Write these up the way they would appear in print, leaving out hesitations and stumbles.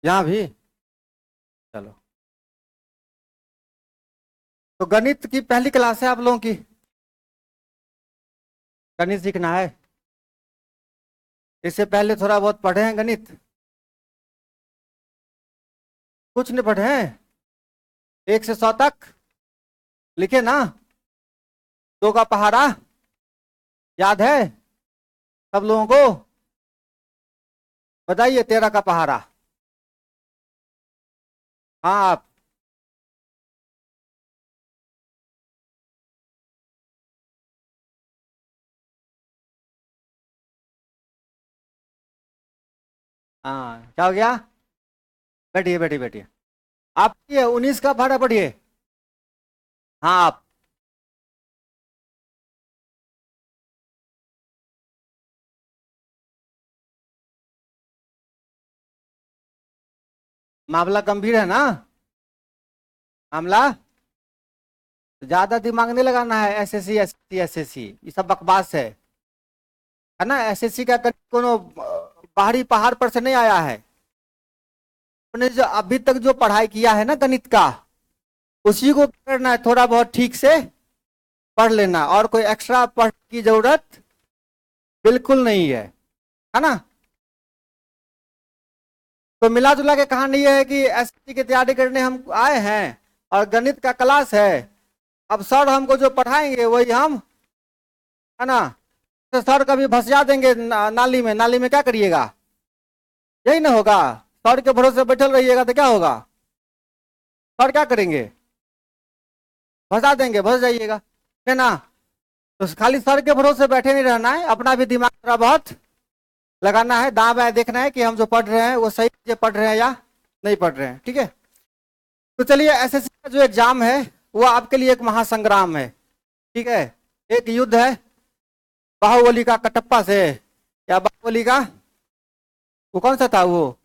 यहाँ भी। चलो, तो गणित की पहली क्लास है आप लोगों की। गणित सीखना है। इससे पहले थोड़ा बहुत पढ़े हैं गणित? कुछ नहीं पढ़े हैं? 1 से 100 तक लिखे ना? 2 का पहाड़ा याद है सब लोगों को? बताइए, 13 का पहाड़ा। हाँ आप। हाँ, क्या हो गया? बैठिए बैठिए बैठिए। आप ये 19 का पहाड़ा पढ़िए। हाँ आप। मामला गंभीर है ना? मामला ज्यादा दिमाग नहीं लगाना है। एसएससी एसएससी एसएससी ये सब बकवास है ना? एसएससी का गणित कोनो बाहरी पहाड़ पर से नहीं आया है। आपने जो अभी तक जो पढ़ाई किया है ना गणित का, उसी को करना है। थोड़ा बहुत ठीक से पढ़ लेना, और कोई एक्स्ट्रा पढ़ने की जरूरत बिल्कुल नहीं है ना? तो मिला जुला के कहानी ये है कि एसएससी की तैयारी करने हम आए हैं, और गणित का क्लास है। अब सर हमको जो पढ़ाएंगे वही हम, है ना? तो सर कभी भसिया देंगे नाली में। नाली में क्या करिएगा? यही ना होगा। सर के भरोसे बैठल रहिएगा तो क्या होगा? सर क्या करेंगे? भसा देंगे, भस जाइएगा, है ना? तो खाली सर के भरोसे बैठे नहीं रहना है, अपना भी दिमाग थोड़ा बहुत लगाना है। दाएं बाएं देखना है कि हम जो पढ़ रहे हैं वो सही से पढ़ रहे हैं या नहीं पढ़ रहे हैं। ठीक है? तो चलिए, एसएससी का जो एग्जाम है वो आपके लिए एक महासंग्राम है। ठीक है? एक युद्ध है बाहुबली का कटप्पा से, या बाहुबली का वो कौन सा था वो,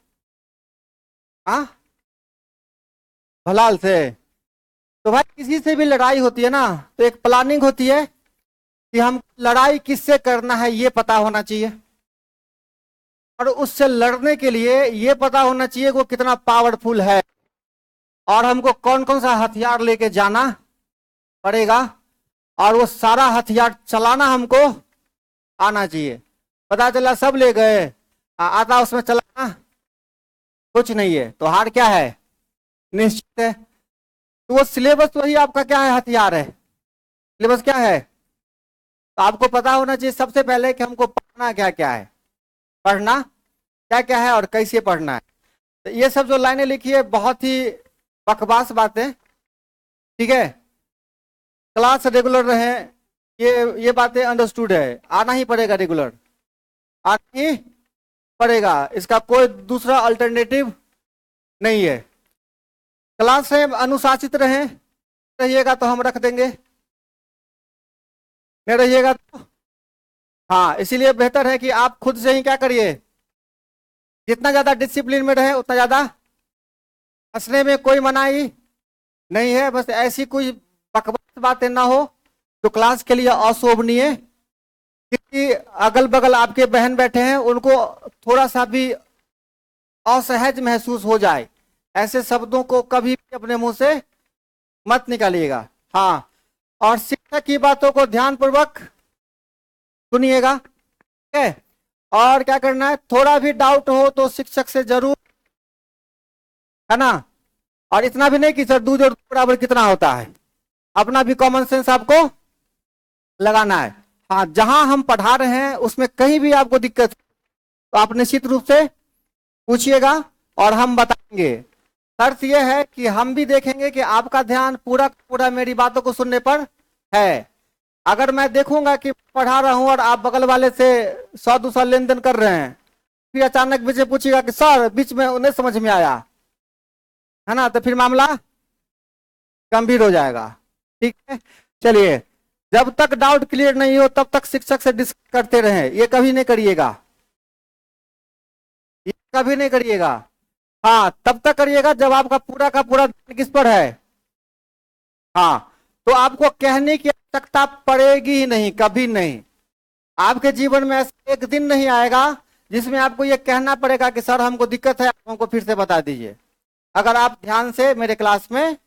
हाँ, भलाल से। तो भाई किसी से भी लड़ाई होती है ना, तो एक प्लानिंग होती है कि हम लड़ाई किससे करना है ये पता होना चाहिए, और उससे लड़ने के लिए ये पता होना चाहिए कि वो कितना पावरफुल है, और हमको कौन कौन सा हथियार लेके जाना पड़ेगा, और वो सारा हथियार चलाना हमको आना चाहिए। पता चला सब ले गए, आता उसमें चलाना कुछ नहीं है, तो हार क्या है? निश्चित है। तो वो सिलेबस वही आपका क्या है? हथियार है। सिलेबस क्या है? तो आपको पता होना चाहिए सबसे पहले कि हमको पढ़ना क्या क्या है, पढ़ना क्या क्या है, और कैसे पढ़ना है। तो ये सब जो लाइनें लिखी है बहुत ही बकवास बातें। ठीक है? क्लास रेगुलर रहे, ये बातें अंडरस्टूड है। आना ही पड़ेगा रेगुलर, आना ही पड़ेगा, इसका कोई दूसरा अल्टरनेटिव नहीं है। क्लास से अनुशासित रहें, रहिएगा तो हम रख देंगे, नहीं रहिएगा तो हाँ। इसीलिए बेहतर है कि आप खुद से ही क्या करिए, जितना ज्यादा डिसिप्लिन में रहे उतना ज्यादा। हंसने में कोई मनाही नहीं है, बस ऐसी कोई बकवास बातें ना हो जो क्लास के लिए अशोभनीय, क्योंकि अगल बगल आपके बहन बैठे हैं, उनको थोड़ा सा भी असहज महसूस हो जाए, ऐसे शब्दों को कभी भी अपने मुंह से मत निकालिएगा। हाँ, और शिक्षक की बातों को ध्यानपूर्वक सुनिएगा। ठीक है? और क्या करना है, थोड़ा भी डाउट हो तो शिक्षक से जरूर, है ना? और इतना भी नहीं कि सर दूध और दूध बराबर कितना होता है, अपना भी कॉमन सेंस आपको लगाना है। हाँ, जहां हम पढ़ा रहे हैं उसमें कहीं भी आपको दिक्कत हो, तो आप निश्चित रूप से पूछिएगा और हम बताएंगे। शर्त यह है कि हम भी देखेंगे कि आपका ध्यान पूरा पूरा मेरी बातों को सुनने पर है। अगर मैं देखूंगा कि पढ़ा रहा हूं और आप बगल वाले से 100-200 लेन देन कर रहे हैं, फिर अचानक मुझे पूछिएगा कि सर बीच में नहीं समझ में आया, है ना, तो फिर मामला गंभीर हो जाएगा। ठीक है? चलिए, जब तक डाउट क्लियर नहीं हो तब तक शिक्षक से डिस्कस करते रहें, ये कभी नहीं करिएगा, ये कभी नहीं करिएगा। हाँ, तब तक करिएगा जब आपका पूरा का पूरा ध्यान किस पर है। हाँ, तो आपको कहने की आवश्यकता पड़ेगी ही नहीं, कभी नहीं। आपके जीवन में ऐसा एक दिन नहीं आएगा जिसमें आपको ये कहना पड़ेगा कि सर हमको दिक्कत है, आप हमको फिर से बता दीजिए, अगर आप ध्यान से मेरे क्लास में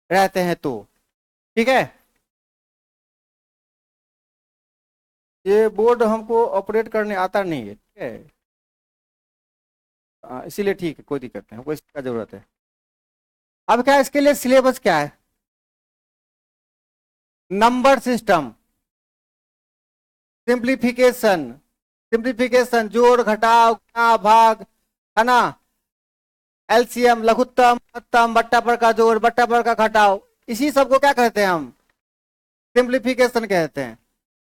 रहते हैं तो। ठीक है, ये बोर्ड हमको ऑपरेट करने आता नहीं है, ठीक है। इसीलिए ठीक है, कोई दिक्कत नहीं, हमको इसका जरूरत है। अब क्या है, इसके लिए सिलेबस क्या है? नंबर सिस्टम, सिंप्लीफिकेशन, सिंप्लीफिकेशन जोड़ घटाव गुणा भाग, है ना, एलसीएम लघुत्तम महत्तम, बट्टा पर का जोड़ बट्टा पर का घटाव, इसी सब को क्या कहते हैं हम? सिंप्लीफिकेशन कहते हैं,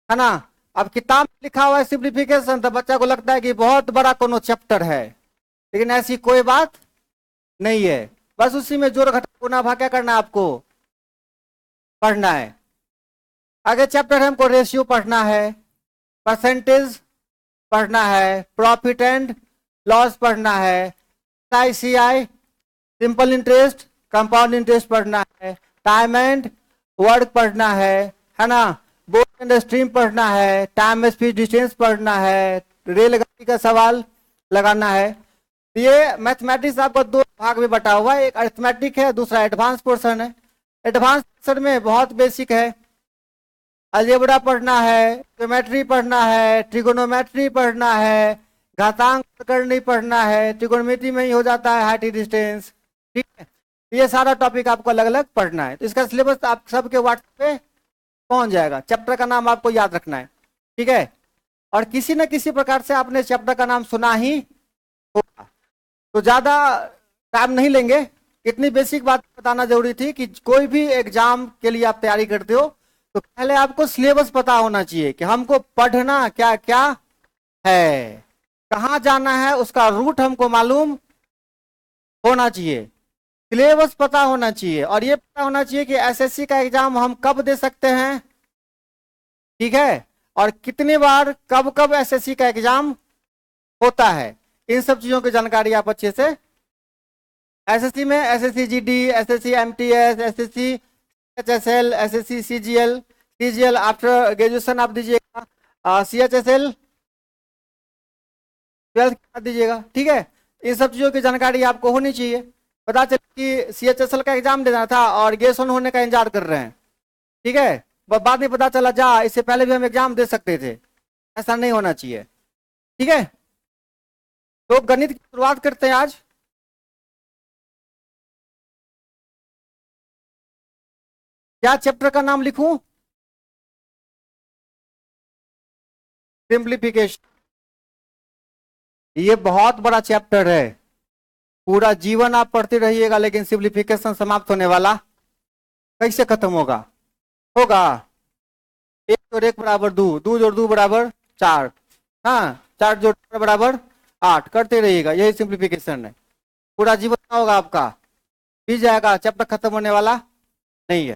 है ना। अब किताब में लिखा हुआ है सिंप्लीफिकेशन, तो बच्चा को लगता है कि बहुत बड़ा कोनो चैप्टर है, लेकिन ऐसी कोई बात नहीं है। बस उसी में जोड़ घटाव गुणा भाग क्या करना है आपको? पढ़ना है। आगे चैप्टर है, हमको रेशियो पढ़ना है, परसेंटेज पढ़ना है, प्रॉफिट एंड लॉस पढ़ना है, ICI simple interest compound interest पढ़ना है, टाइम एंड वर्क पढ़ना है ना, बोर्ड एंड स्ट्रीम पढ़ना है, टाइम स्पीड डिस्टेंस पढ़ना है, रेलगाड़ी का सवाल लगाना है। ये मैथमेटिक्स आपका दो भाग में बटा हुआ है, एक अरिथमेटिक है, दूसरा एडवांस पोर्शन है। एडवांस पोर्शन में बहुत बेसिक है, अलजेब्रा पढ़ना है, ज्योमेट्री पढ़ना है, ट्रिगोनोमेट्री पढ़ना है, घातांक करनी पढ़ना है, ट्रिगोनोमेट्री में ही हो जाता है हाइट डिस्टेंस। ठीक है, ये सारा टॉपिक आपको अलग अलग पढ़ना है। तो इसका सिलेबस आप सबके व्हाट्सएप पे पहुंच जाएगा। चैप्टर का नाम आपको याद रखना है, ठीक है। और किसी न किसी प्रकार से आपने चैप्टर का नाम सुना ही होगा, तो ज्यादा टाइम नहीं लेंगे। इतनी बेसिक बात बताना जरूरी थी कि कोई भी एग्जाम के लिए आप तैयारी करते हो तो पहले आपको सिलेबस पता होना चाहिए कि हमको पढ़ना क्या क्या है, कहाँ जाना है, उसका रूट हमको मालूम होना चाहिए, सिलेबस पता होना चाहिए, और ये पता होना चाहिए कि एसएससी का एग्जाम हम कब दे सकते हैं, ठीक है, और कितनी बार कब कब एसएससी का एग्जाम होता है। इन सब चीजों की जानकारी आप अच्छे से, एसएससी में SSC GD, SSC MTS, SSC HSL, SSC CGL, CGL after graduation आप दीजिएगा, सीएचएसएल 12th के बाद दीजिएगा, ठीक है। इन सब चीजों की जानकारी आपको होनी चाहिए। पता चले कि सीएचएसएल का एग्जाम देना था और ग्रेजुएशन होने का इंतजार कर रहे हैं, ठीक है, बाद में पता चला जा इससे पहले भी हम एग्जाम दे सकते थे, ऐसा नहीं होना चाहिए, ठीक है। तो गणित की शुरुआत करते हैं आज। क्या चैप्टर का नाम लिखूं? सिंप्लीफिकेशन। ये बहुत बड़ा चैप्टर है, पूरा जीवन आप पढ़ते रहिएगा, लेकिन सिंप्लीफिकेशन समाप्त होने वाला कैसे खत्म होगा? होगा। एक और एक बराबर दो, दो जोड़ दो बराबर चार, हाँ, चार जोड़ बराबर 8, करते रहिएगा, यही सिंप्लीफिकेशन है। पूरा जीवन क्या होगा आपका? बीत जाएगा, चैप्टर खत्म होने वाला नहीं है।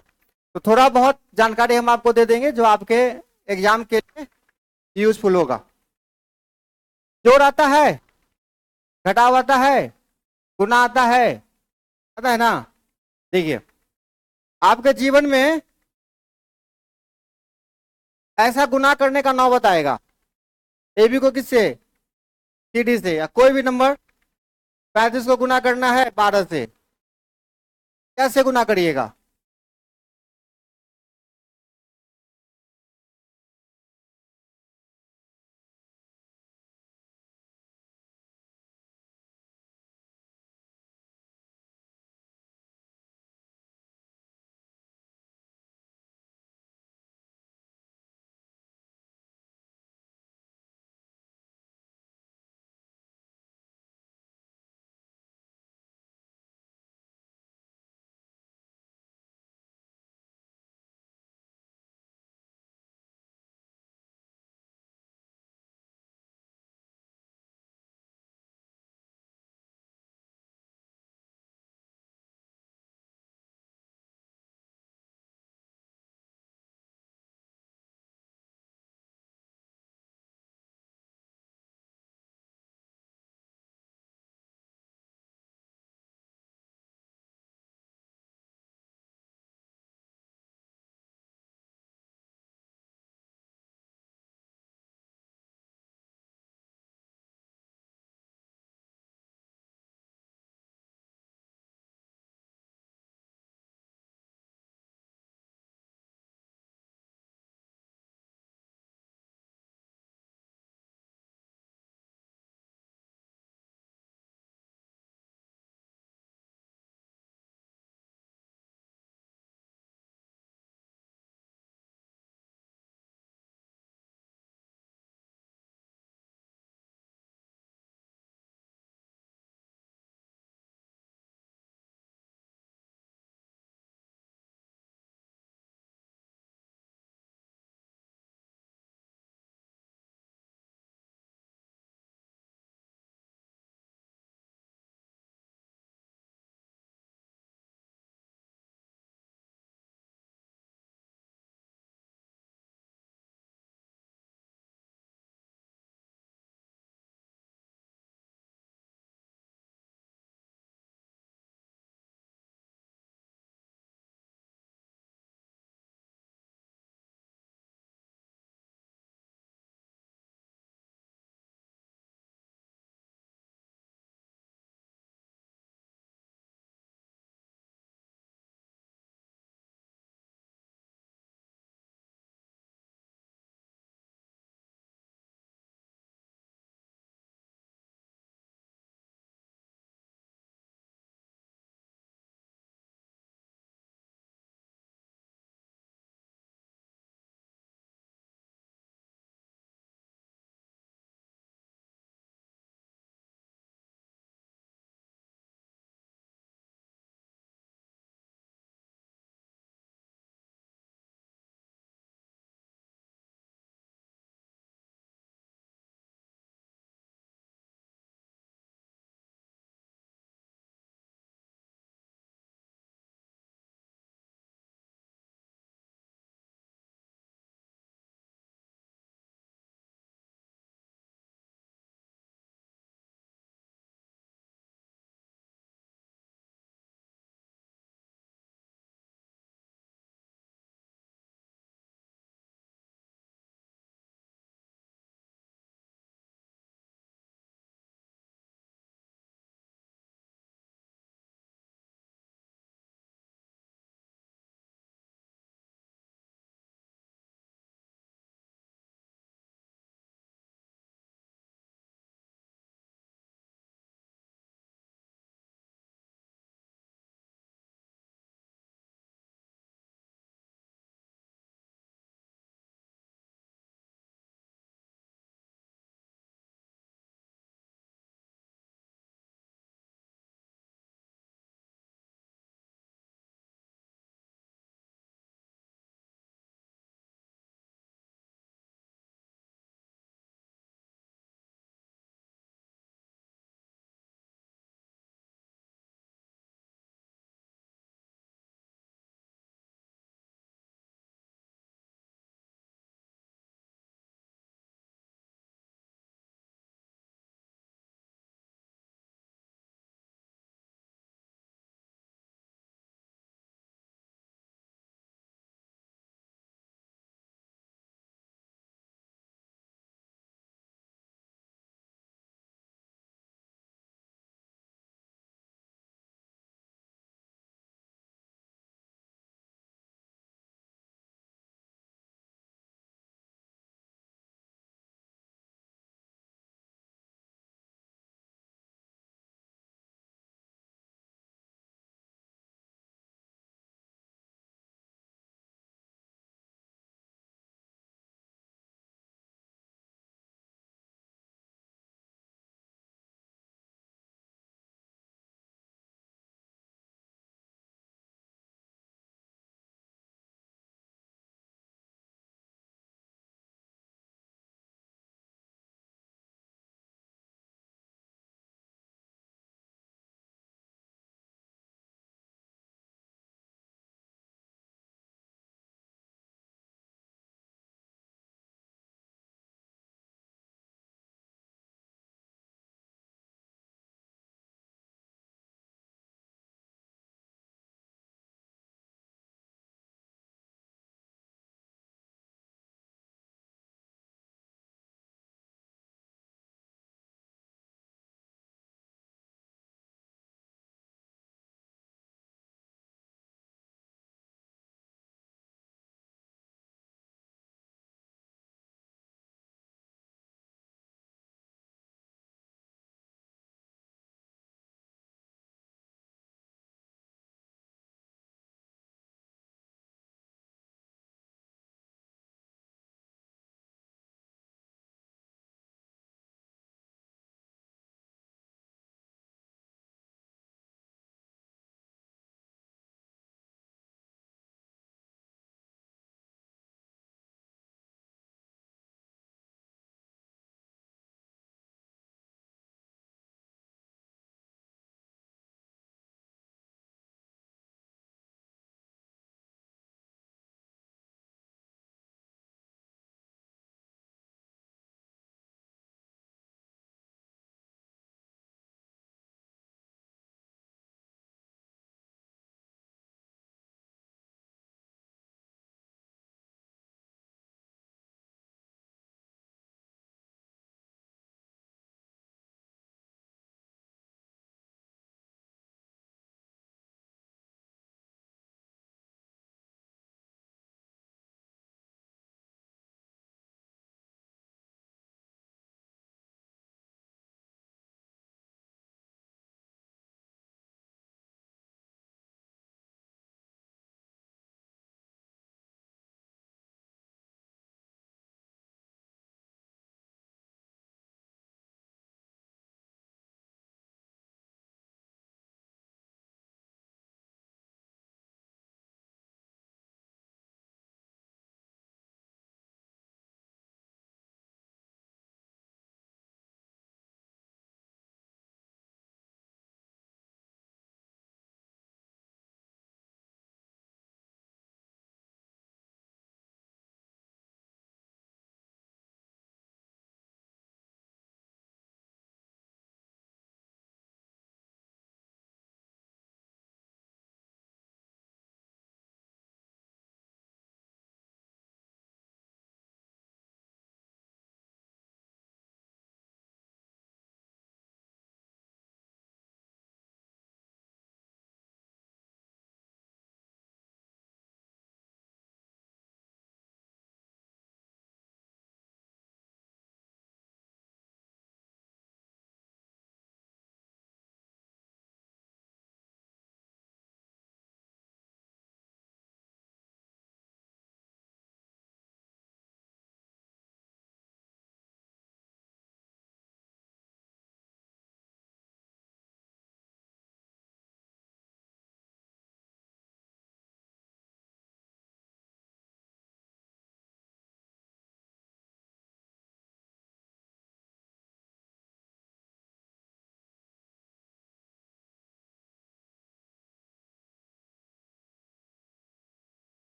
तो थोड़ा बहुत जानकारी हम आपको दे देंगे जो आपके एग्जाम के लिए यूजफुल होगा। जोड़ आता है, घटाव आता है, गुना आता है, पता है ना। देखिए, आपके जीवन में ऐसा गुना करने का नौबत आएगा, एबी को किससे? सीडी से, या कोई भी नंबर 35 को गुना करना है 12 से, कैसे गुना करिएगा?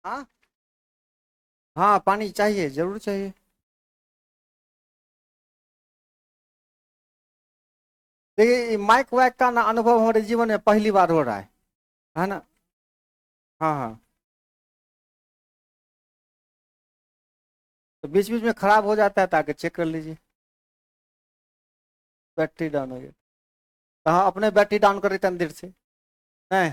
हाँ हाँ, पानी चाहिए, जरूर चाहिए। देखिए माइक वाइक का ना अनुभव हमारे जीवन में पहली बार हो रहा है ना। हाँ हाँ। तो बीच बीच में खराब हो जाता है, ताकि चेक कर लीजिए। बैटरी डाउन हो गया। तो हाँ, अपने बैटरी डाउन कर देते हैं अंदर से। नहीं।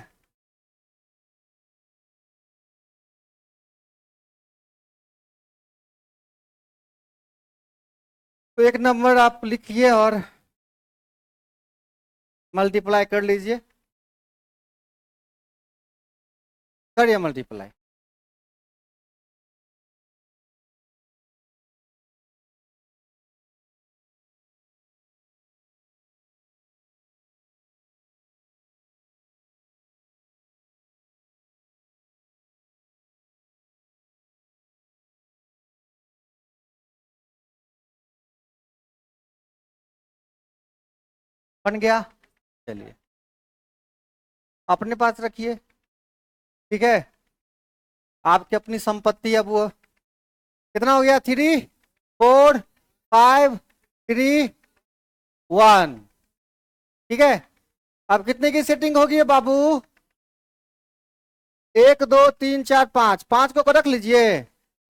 तो एक नंबर आप लिखिए और मल्टीप्लाई कर लीजिए। करिए मल्टीप्लाई। बन गया। चलिए, अपने पास रखिए। ठीक है। आपकी अपनी संपत्ति अब वो कितना हो गया? 3 4 5 3 1। ठीक है। अब कितने की सेटिंग होगी बाबू? 1 2 3 4 5, पांच को रख लीजिए।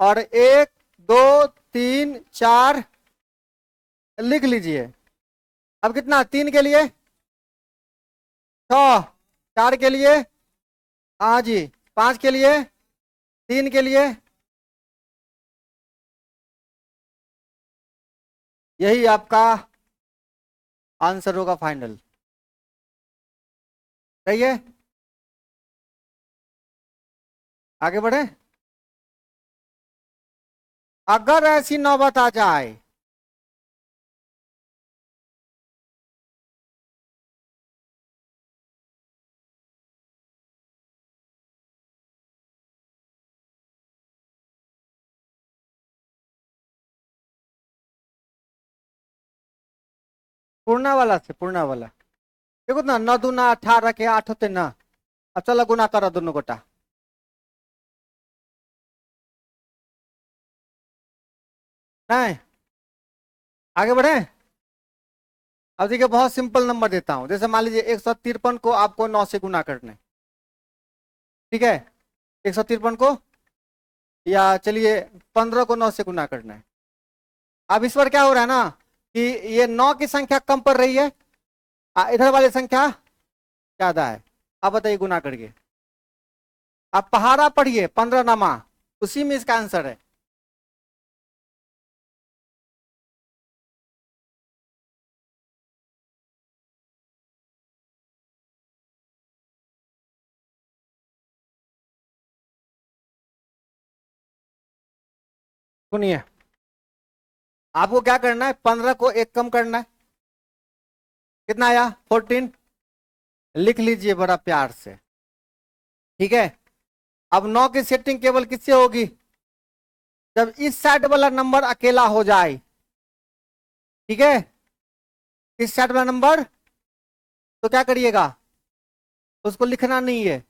और 1 2 3 4 लिख लीजिए। अब कितना? 3 के लिए 6, 4 के लिए, हाँ जी, 5 के लिए, 3 के लिए। यही आपका आंसर होगा फाइनल। सही है। आगे बढ़े। अगर ऐसी नौबत आ जाए, पूर्णा वाला से पूर्णा वाला। देखो ना, 9 दूना 18 के 8 होते ना। अब चलो गुना करो दोनों गोटा। नहीं। आगे बढ़े। अब देखिए, बहुत सिंपल नंबर देता हूं। जैसे मान लीजिए 153 को आपको 9 से गुना करना है। ठीक है। 153 को, या चलिए 15 को 9 से गुना करना है। अब इस पर क्या हो रहा है ना, कि ये 9 की संख्या कम पड़ रही है, इधर वाली संख्या ज्यादा है। अब बताइए गुना करके। आप पहाड़ा पढ़िए, 15 नामा, उसी में इसका आंसर है। सुनिए, आपको क्या करना है, 15 को एक कम करना है। कितना आया? 14। लिख लीजिए बड़ा प्यार से। ठीक है। अब 9 की सेटिंग केवल किससे होगी? जब इस साइड वाला नंबर अकेला हो जाए। ठीक है। इस साइड वाला नंबर, तो क्या करिएगा, उसको लिखना नहीं है,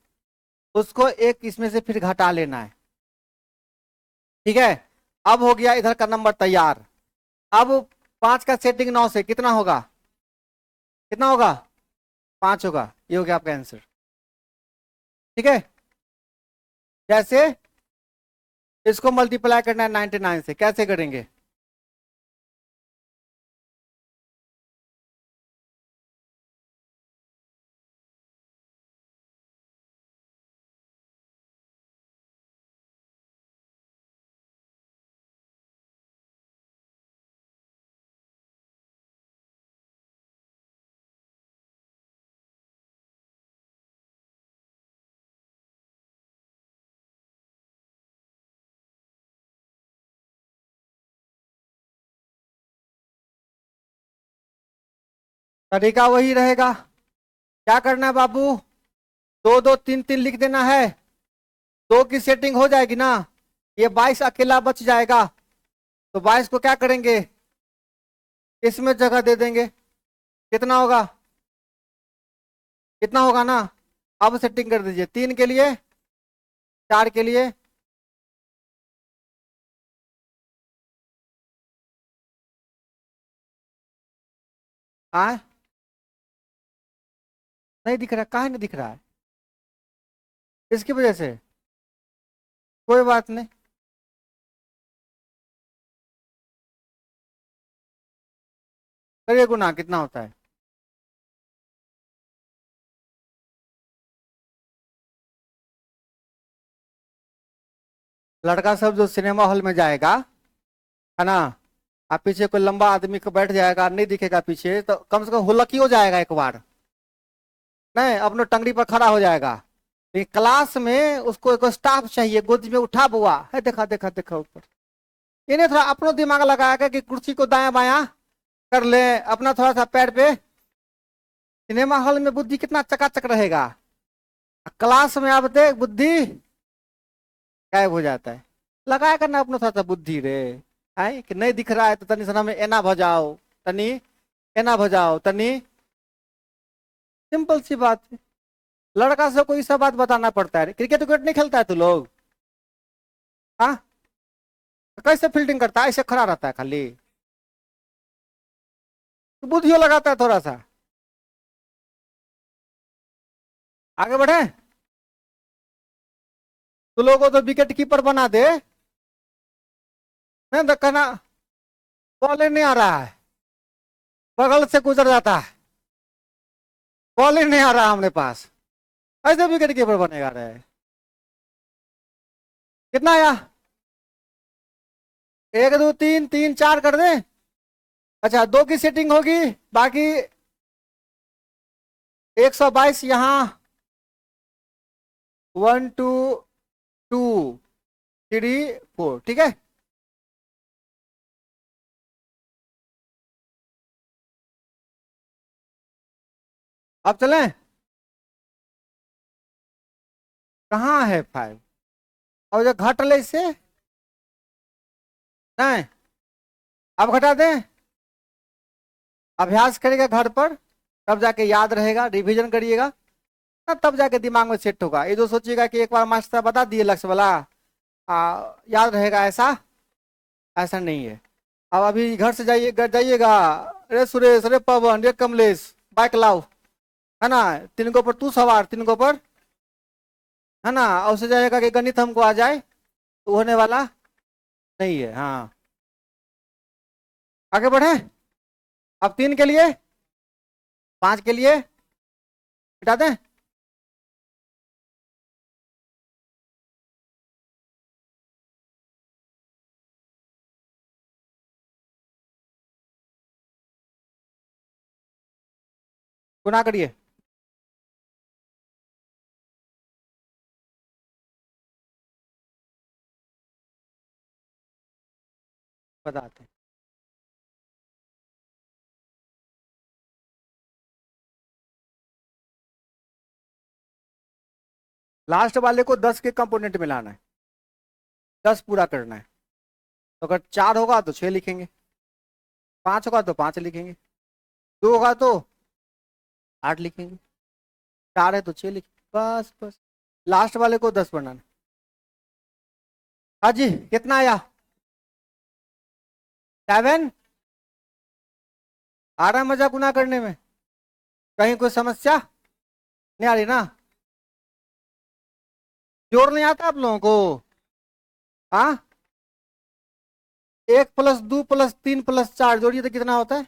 उसको एक इसमें से फिर घटा लेना है। ठीक है। अब हो गया इधर का नंबर तैयार। अब 5 का सेटिंग 9 से कितना होगा? कितना होगा? 5 होगा। ये हो गया आपका आंसर। ठीक है। कैसे? इसको मल्टीप्लाई करना है 99 से, कैसे करेंगे? तरीका वही रहेगा। क्या करना है बाबू? 2 2 3 3 लिख देना है। 2 की सेटिंग हो जाएगी ना, ये 22 अकेला बच जाएगा। तो 22 को क्या करेंगे, इसमें जगह दे देंगे। कितना होगा? कितना होगा ना? अब सेटिंग कर दीजिए। 3 के लिए, 4 के लिए, आ नहीं दिख रहा, कहाँ नहीं दिख रहा है? इसकी वजह से कोई बात नहीं। करिए गुना कितना होता है। लड़का सब जो सिनेमा हॉल में जाएगा, है ना, आप पीछे कोई लंबा आदमी को बैठ जाएगा, नहीं दिखेगा पीछे, तो कम से कम हुलक ही हो जाएगा एक बार, नहीं अपने टंगड़ी पर खड़ा हो जाएगा। लेकिन क्लास में उसको एक स्टाफ चाहिए, गोदी में उठा बुआ है, देखा देखा देखा ऊपर। इन्हें थोड़ा अपना दिमाग लगाएगा कि कुर्सी को दायां बायां कर ले, अपना थोड़ा सा पैर पे। सिनेमा हॉल में बुद्धि कितना चकाचक रहेगा, क्लास में आप देख बुद्धि गायब हो जाता है। लगाया करना अपना थोड़ा सा बुद्धि रे, है कि नहीं दिख रहा है तो तनी सना में एना भजाओ, तनी एना भजाओ तनी। सिंपल सी बात है। लड़का से कोई सब बात बताना पड़ता है। क्रिकेट विकेट नहीं खेलता है तू लोग? हाँ, तो कैसे फील्डिंग करता है? ऐसे खड़ा रहता है खाली? तो बुद्धियो लगाता है थोड़ा सा। आगे बढ़े। तू लोगों को तो विकेट कीपर बना दे, नहीं तो कहना बॉल ही नहीं आ रहा है, बगल से गुजर जाता है, बॉल ही नहीं आ रहा हमारे पास। ऐसे विकेट कीपर बनेगा रे? कितना आया? एक दो तीन, तीन चार कर दे। अच्छा, दो की सेटिंग होगी, बाकी 122 यहाँ। 1 2 2 3 4, ठीक है। अब चलें। कहाँ है 5? और जो घट ले इससे, नहीं अब घटा दें। अभ्यास करेगा घर पर, तब जाके याद रहेगा, रिवीजन करिएगा ना, तब जाके दिमाग में सेट होगा। ये जो सोचिएगा कि एक बार मास्टर बता दिए लक्ष्य वाला, याद रहेगा, ऐसा ऐसा नहीं है। अब अभी घर से जाइए, घर जाइएगा, अरे सुरेश, अरे पवन, अरे कमलेश, बाइक लाओ, है ना, तीन को पर तू सवार, तीन को पर, है ना, और उससे जाएगा कि गणित हमको आ जाए, तो होने वाला नहीं है। हाँ, आगे बढ़े। अब 3 के लिए, 5 के लिए मिटा दें। गुना करिए। बताते हैं। लास्ट वाले को 10 के कंपोनेंट मिलाना है, 10 पूरा करना है। तो अगर 4 होगा तो 6 लिखेंगे, 5 होगा तो 5 लिखेंगे, 2 होगा तो 8 लिखेंगे, 4 है तो 6 लिखेंगे, बस बस। लास्ट वाले को 10 बनाना। हाँ जी, कितना आया? 7। आ रहा है मजा गुना करने में? कहीं कोई समस्या नहीं आ रही ना? जोड़ नहीं आता आप लोगों को? हाँ, 1 + 2 + 3 + 4 जोड़िए तो कितना होता है?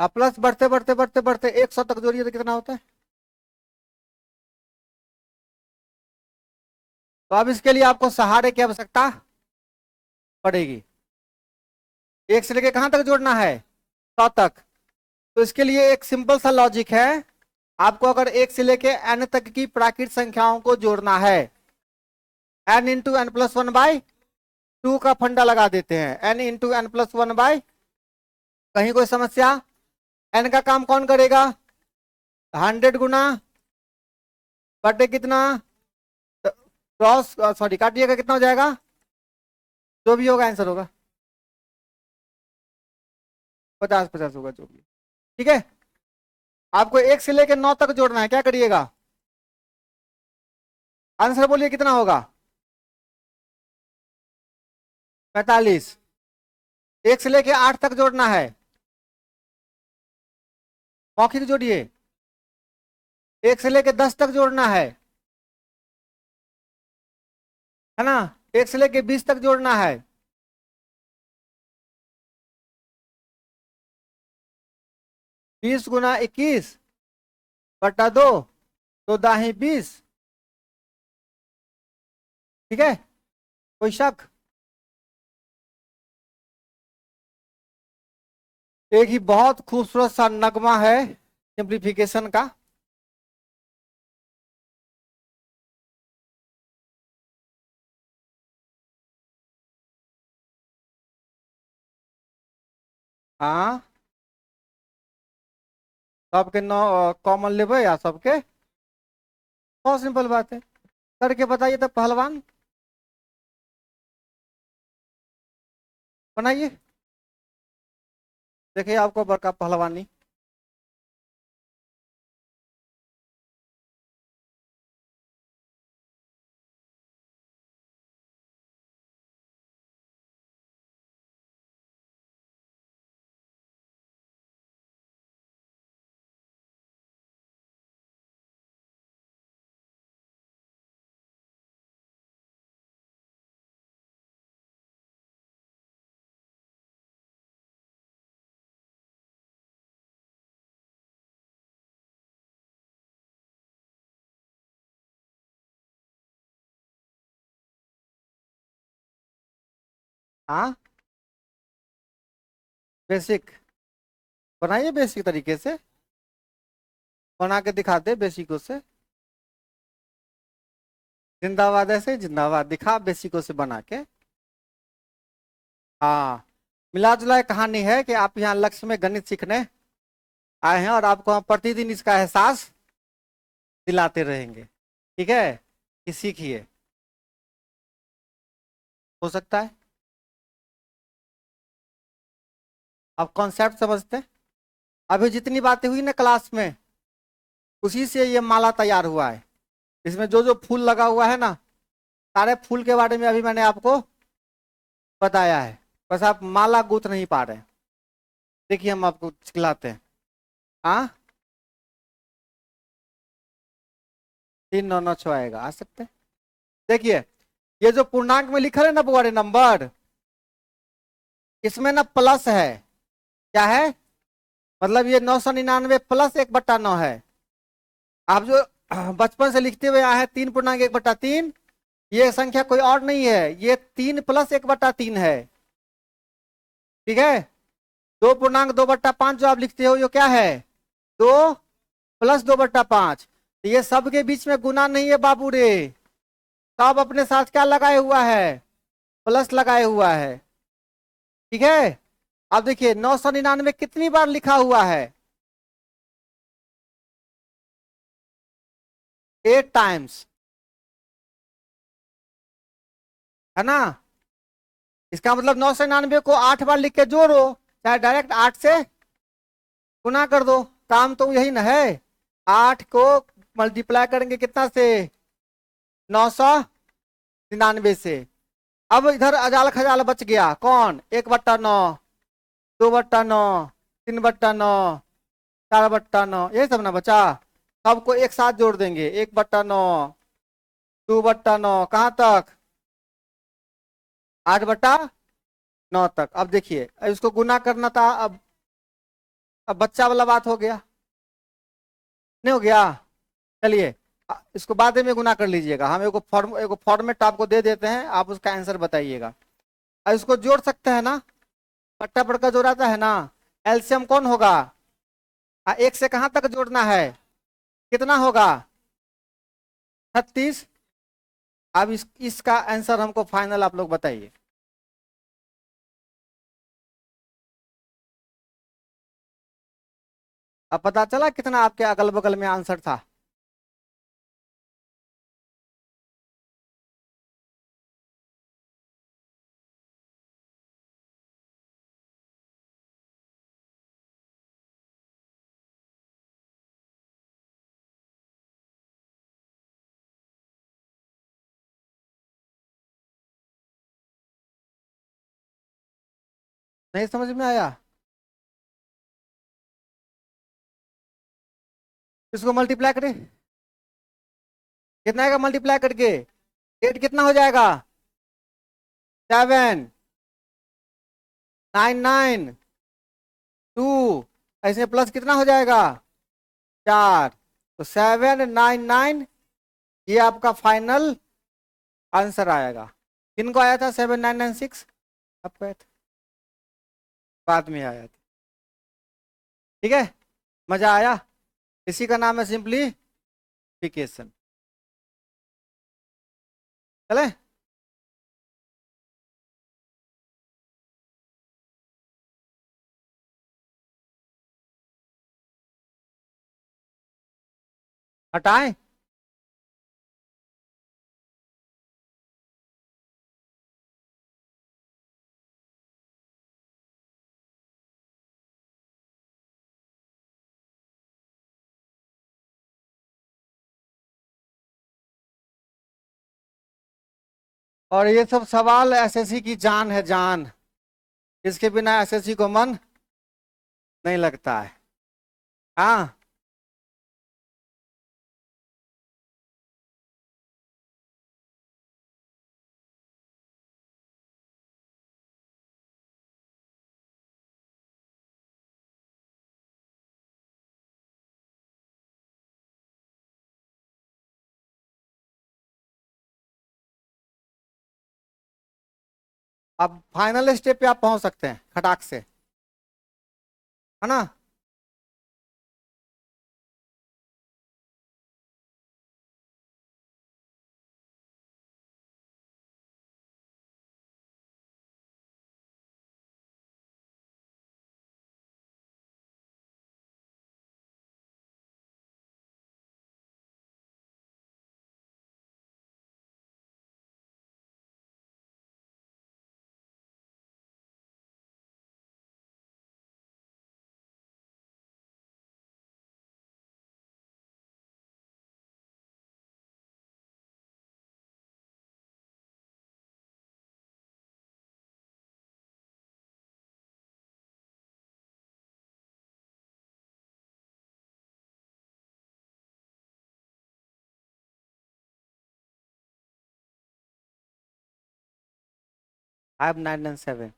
प्लस बढ़ते बढ़ते बढ़ते बढ़ते 100 तक जोड़िए तो कितना होता है? तो अब इसके लिए आपको सहारे की आवश्यकता पड़ेगी। 1 से लेके कहां तक जोड़ना है? 100 तक। तो इसके लिए एक सिंपल सा लॉजिक है। आपको अगर 1 से लेके n तक की प्राकृत संख्याओं को जोड़ना है, n × n+1/2 का फंडा लगा देते हैं, n × n+1/, कहीं कोई समस्या? n का काम कौन करेगा? 100 गुना बटे कितना, क्रॉस सॉरी काटिएगा, कितना हो जाएगा? जो भी होगा आंसर होगा, 50 50 होगा जो भी। ठीक है। आपको 1 से लेकर 9 तक जोड़ना है, क्या करिएगा? आंसर बोलिए कितना होगा? 45। एक से लेके 8 तक जोड़ना है, मौखिक जोड़िए। एक से लेके 10 तक जोड़ना है ना। एक से लेके 20 तक जोड़ना है। 20 × 21 / 2, तो दाही 20। ठीक है, कोई शक? एक ही बहुत खूबसूरत सा नगमा है सिंप्लीफिकेशन का। हाँ, सबके नौ कॉमन लेबै या सबके। बहुत सिंपल बात है, करके बताइए तब पहलवान, बनाइए, देखिए आपको बड़का पहलवानी। हाँ, बेसिक बनाइए, बेसिक तरीके से बना के दिखा दे बेसिकों से। जिंदाबाद, ऐसे ही जिंदाबाद दिखा बेसिकों से बना के। हाँ, मिला जुला कहानी है कि आप यहाँ लक्ष्य में गणित सीखने आए हैं और आपको हम प्रतिदिन इसका एहसास दिलाते रहेंगे। ठीक है, कि सीखिए, हो सकता है आप कॉन्सेप्ट समझते हैं। अभी जितनी बातें हुई ना क्लास में, उसी से ये माला तैयार हुआ है। इसमें जो जो फूल लगा हुआ है ना, सारे फूल के बारे में अभी मैंने आपको बताया है, बस आप माला गूंथ नहीं पा रहे हैं। देखिए हम आपको सिखलाते हैं। हाँ, 3 9 9 6 आएगा, आ सकते हैं। देखिए, ये जो पूर्णांक में लिखा है ना बुआरे नंबर, इसमें ना प्लस है। क्या है? मतलब ये 999 + 1/9 है। आप जो बचपन से लिखते हुए आए हैं 3 पूर्णांक 1/3, ये संख्या कोई और नहीं है, ये 3 + 1/3 है। ठीक है, 2 पूर्णांक 2/5 जो आप लिखते हो, ये क्या है? 2 + 2/5। ये सब के बीच में गुना नहीं है बाबू रे, सब अपने साथ क्या लगाए हुआ है? प्लस लगाए हुआ है। ठीक है, अब देखिए 999 कितनी बार लिखा हुआ है? 8 टाइम्स, है ना। इसका मतलब 999 को 8 बार लिख के जोड़ो, चाहे डायरेक्ट 8 से गुना कर दो, काम तो यही ना है। 8 को मल्टीप्लाई करेंगे कितना से? 999 से। अब इधर अजाल खजाल बच गया कौन? 1/9, 2/9, 3/9, 4/9, यही सब ना बचा। सबको एक साथ जोड़ देंगे, 1/9, 2/9, कहाँ तक? 8/9 तक। अब देखिए, अब इसको गुना करना था। अब बच्चा वाला बात हो गया, नहीं हो गया? चलिए, इसको बाद में गुना कर लीजिएगा, हम एगो फॉर्मेट आपको दे देते हैं, आप उसका आंसर बताइएगा। अब इसको जोड़ सकते हैं ना, पट्टा पड़का जोड़ाता है ना। एलसीएम कौन होगा? एक से कहाँ तक जोड़ना है? कितना होगा? 36। अब इसका आंसर हमको फाइनल आप लोग बताइए। अब पता चला कितना आपके अगल बगल में आंसर था। नहीं समझ में आया? इसको मल्टीप्लाई करें, कितना आएगा मल्टीप्लाई करके? 8 कितना हो जाएगा? 7, 9, 9, 2, ऐसे प्लस कितना हो जाएगा? 4। तो 799, ये आपका फाइनल आंसर आएगा। किनको आया था 7996? आपको आया था? बाद में आया था। ठीक है, मजा आया? इसी का नाम है सिंप्लीफिकेशन। चले। हटाएं? और ये सब सवाल एसएससी की जान है, जान। इसके बिना एसएससी को मन नहीं लगता है। हाँ, अब फाइनल स्टेप पे आप पहुंच सकते हैं खटाक से, है ना? 5997।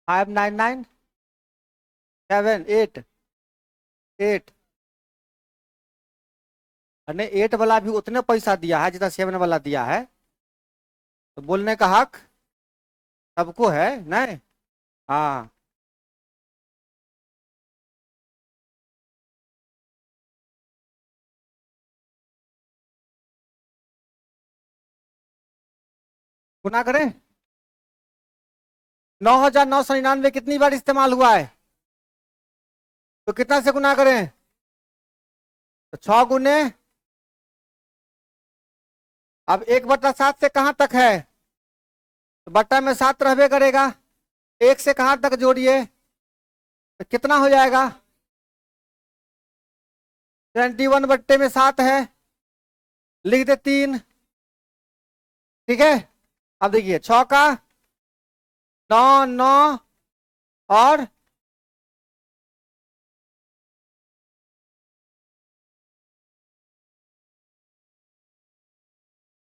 5997, 8। अरे 8 वाला भी उतने पैसा दिया है जितना 7 वाला दिया है, तो बोलने का हक सबको है, नहीं? हाँ, गुना करें। 9999 कितनी बार इस्तेमाल हुआ है? तो कितना से गुना करें? तो 6 गुने, अब 1/7 से कहां तक है? तो बट्टा में 7 रहबे करेगा। 1 से कहां तक जोड़िए, तो कितना हो जाएगा? 21/7 है, लिख दे 3। ठीक है, अब देखिए 6 का 9, 9 और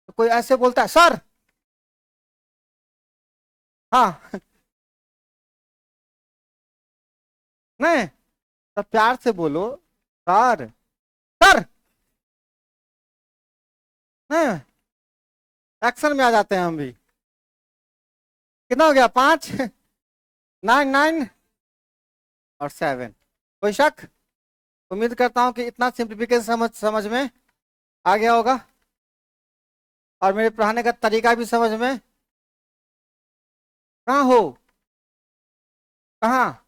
तो कोई ऐसे बोलता है सर। हाँ नहीं, तो प्यार से बोलो सर, सर। नहीं, एक्शन में आ जाते हैं हम भी। कितना हो गया? 5, 9, 9 और 7। कोई शक? उम्मीद करता हूं कि इतना सिंप्लीफिकेशन समझ समझ में आ गया होगा, और मेरे पढ़ाने का तरीका भी समझ में। कहाँ हो? कहाँ?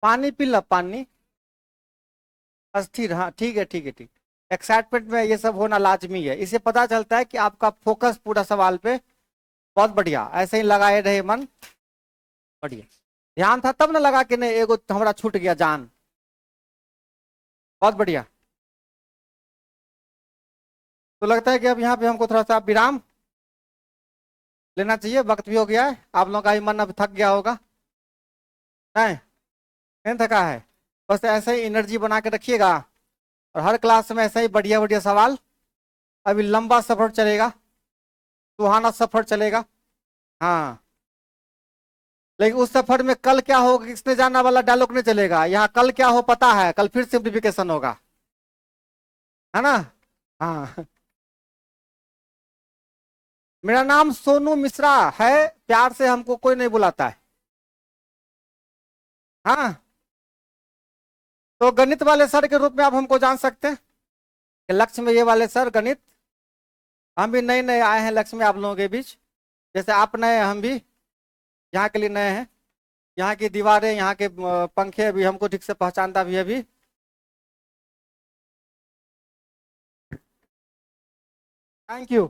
पानी पी लो, पानी। अस्थिर, हाँ ठीक है ठीक है ठीक। एक्साइटमेंट में ये सब होना लाजमी है, इससे पता चलता है कि आपका फोकस पूरा सवाल पे। बहुत बढ़िया, ऐसे ही लगाए रहे मन। बढ़िया। ध्यान था तब ना लगा कि नहीं एगो हमारा छूट गया जान। बहुत बढ़िया। तो लगता है कि अब यहाँ पे हमको थोड़ा सा विराम लेना चाहिए, वक्त भी हो गया है, आप लोगों का भी मन अब थक गया होगा। नहीं, नहीं थका है। बस ऐसे ही एनर्जी बना के रखिएगा, और हर क्लास में ऐसे ही बढ़िया बढ़िया सवाल। अभी लंबा सफर चलेगा, सुहाना सफर चलेगा। हाँ, लेकिन उस सफर में कल क्या होगा किसने जाना वाला डायलॉग नहीं चलेगा, यहाँ कल क्या हो पता है, कल फिर सिंप्लीफिकेशन होगा, है ना। हाँ। मेरा नाम सोनू मिश्रा है, प्यार से हमको कोई नहीं बुलाता है। हाँ, तो गणित वाले सर के रूप में आप हमको जान सकते हैं कि लक्ष्य में ये वाले सर गणित। हम भी नए नए आए हैं लक्ष्य में आप लोगों के बीच, जैसे आप नए हैं हम भी यहाँ के लिए नए हैं। यहाँ की दीवारें, यहाँ के पंखे अभी हमको ठीक से पहचानता भी अभी। Thank you.